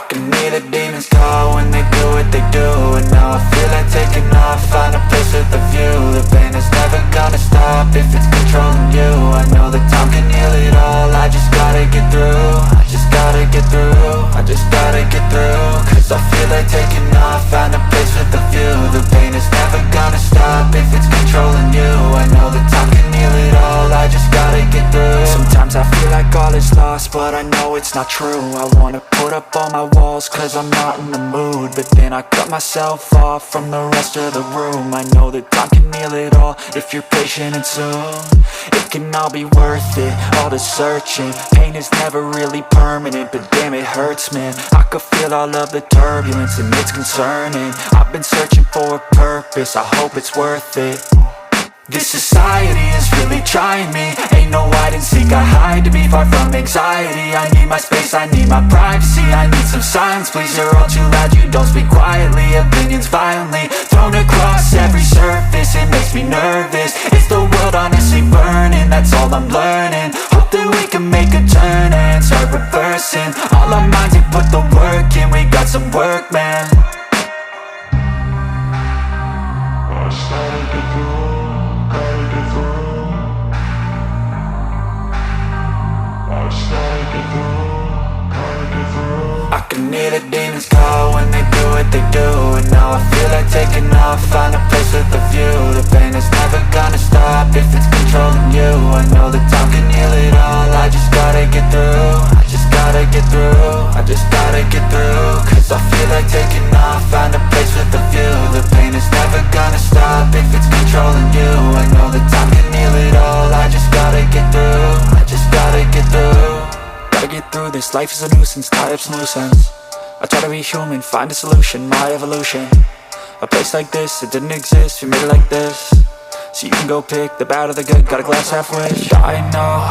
can hear the demons call when they do what they do. And now I feel like taking off, find a place with a view. The pain is never gonna stop if it's controlling you. I know that time can heal it all, I just gotta get through. I just gotta get through, I just gotta get through. Cause I feel like taking off, find a place with a view. The pain is never gonna stop if it's controlling you. I know that time can heal it all, I just gotta get through. Sometimes I feel like all is lost, but I know it's not true. I wanna put up all my walls cause I'm not in the mood, but then I cut myself off from the rest of the room. I know that time can heal it all if you're patient and soon. It can all be worth it, all the searching. Pain is never really permanent, but damn it hurts, man. I could feel all of the turbulence and it's concerning. I've been searching for a purpose, I hope it's worth it. This society is really trying me. Ain't no hide and seek, I hide to be far from anxiety. I need my space, I need my privacy. I need some silence, please, you're all too loud. You don't speak quietly, opinions violently thrown across every surface. It makes me nervous, it's the world honestly burning. That's all I'm learning, hope that we can make a turn and start reversing. All our minds, they put the work in, we got some work, man. I started to grow. I can hear the demons call when they do what they do. And now I feel like taking off, find a place with a view. The pain is never gonna stop if it's controlling you. I know that time can heal it all, I just gotta get through. I just gotta get through, I just gotta get through. Cause I feel like taking off, find a place with a view. The pain is never gonna stop if it's controlling you. I know that time can heal it all, I just gotta get through. I just gotta get through. Gotta get through this, life is a nuisance, tie up some loose ends. I try to be human, find a solution, my evolution. A place like this, it didn't exist, we made it like this. So you can go pick the bad or the good, got a glass halfway. I know,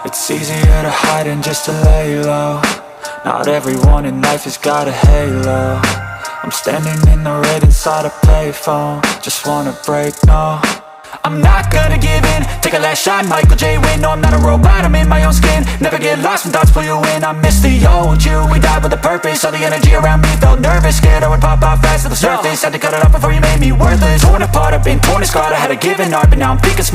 it's easier to hide than just to lay low. Not everyone in life has got a halo. I'm standing in the red inside a payphone, just wanna break, no. I'm not gonna give in, take a last shot, Michael J. Win. No, I'm not a robot, I'm in my own skin. Never get lost when thoughts pull you in. I miss the old you, we died with a purpose. All the energy around me felt nervous, scared I would pop off fast to the surface. Had to cut it off before you made me worthless. Torn apart, I've been torn and scarred. I had a given art, but now I'm thinking smart.